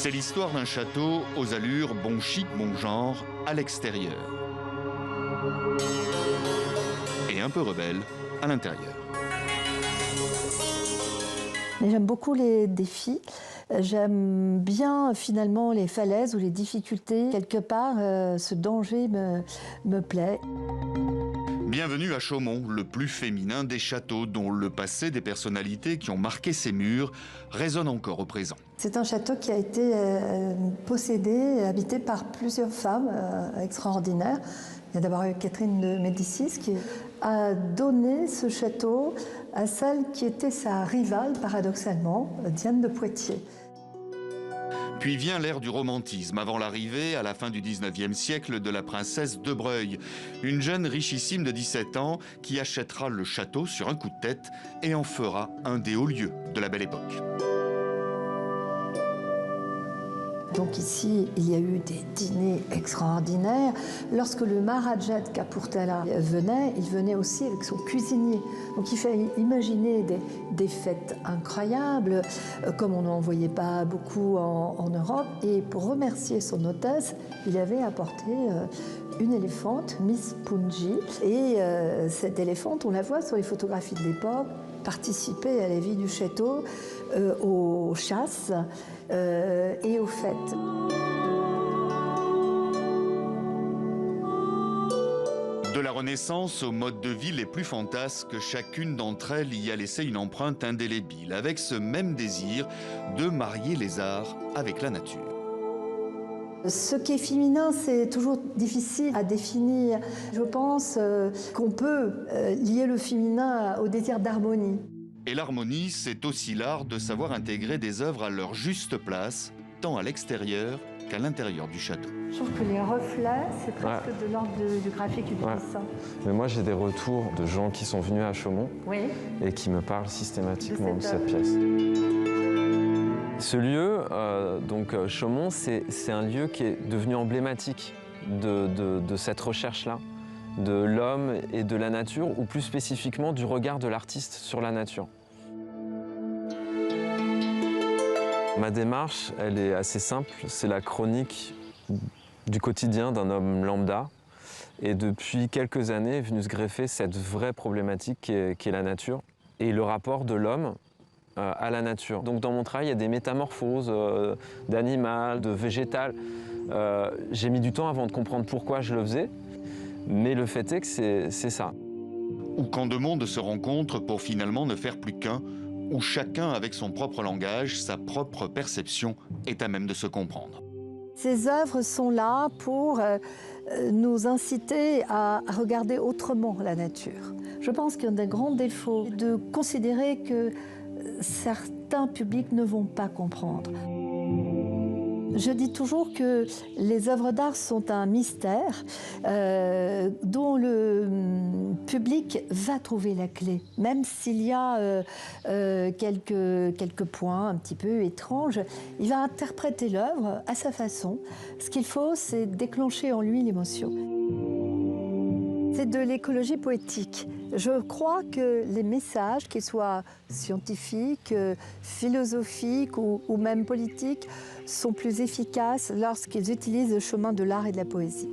C'est l'histoire d'un château aux allures bon chic, bon genre, à l'extérieur. Et un peu rebelle à l'intérieur. J'aime beaucoup les défis. J'aime bien finalement les falaises ou les difficultés. Quelque part, ce danger me plaît. Bienvenue à Chaumont, le plus féminin des châteaux, dont le passé des personnalités qui ont marqué ses murs résonne encore au présent. C'est un château qui a été possédé, habité par plusieurs femmes extraordinaires. Il y a d'abord eu Catherine de Médicis qui a donné ce château à celle qui était sa rivale, paradoxalement, Diane de Poitiers. Puis vient l'ère du romantisme, avant l'arrivée, à la fin du 19e siècle, de la princesse de Breuil, une jeune richissime de 17 ans qui achètera le château sur un coup de tête et en fera un des hauts lieux de la Belle Époque. Donc ici, il y a eu des dîners extraordinaires. Lorsque le Maharaja de Kapurthala venait, il venait aussi avec son cuisinier. Donc il fait imaginer des fêtes incroyables, comme on n'en voyait pas beaucoup en Europe. Et pour remercier son hôtesse, il avait apporté une éléphante, Miss Punji. Et cette éléphante, on la voit sur les photographies de l'époque, participer à la vie du château, aux chasses et aux fêtes. De la Renaissance aux modes de vie les plus fantasques, chacune d'entre elles y a laissé une empreinte indélébile, avec ce même désir de marier les arts avec la nature. Ce qui est féminin, c'est toujours difficile à définir. Je pense qu'on peut lier le féminin au désir d'harmonie. Et l'harmonie, c'est aussi l'art de savoir intégrer des œuvres à leur juste place, tant à l'extérieur qu'à l'intérieur du château. Je trouve que les reflets, c'est presque de l'ordre du graphique et du dessin. Mais moi, j'ai des retours de gens qui sont venus à Chaumont et qui me parlent systématiquement de cette pièce. Ce lieu, donc Chaumont, c'est un lieu qui est devenu emblématique de cette recherche-là, de l'homme et de la nature, ou plus spécifiquement du regard de l'artiste sur la nature. Ma démarche, elle est assez simple, c'est la chronique du quotidien d'un homme lambda. Et depuis quelques années est venue se greffer cette vraie problématique qui est la nature et le rapport de l'homme à la nature. Donc dans mon travail, il y a des métamorphoses d'animal, de végétal. J'ai mis du temps avant de comprendre pourquoi je le faisais, mais le fait est que c'est ça. Ou quand deux mondes se rencontrent pour finalement ne faire plus qu'un, où chacun avec son propre langage, sa propre perception est à même de se comprendre. Ces œuvres sont là pour nous inciter à regarder autrement la nature. Je pense qu'un des grands défauts est de considérer que certains publics ne vont pas comprendre. Je dis toujours que les œuvres d'art sont un mystère dont le public va trouver la clé, même s'il y a quelques points un petit peu étranges. Il va interpréter l'œuvre à sa façon. Ce qu'il faut, c'est déclencher en lui l'émotion. C'est de l'écologie poétique. Je crois que les messages, qu'ils soient scientifiques, philosophiques ou même politiques, sont plus efficaces lorsqu'ils utilisent le chemin de l'art et de la poésie.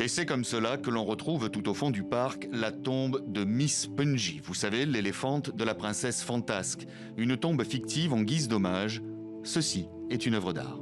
Et c'est comme cela que l'on retrouve tout au fond du parc la tombe de Miss Punji, vous savez, l'éléphante de la princesse fantasque, une tombe fictive en guise d'hommage. Ceci est une œuvre d'art.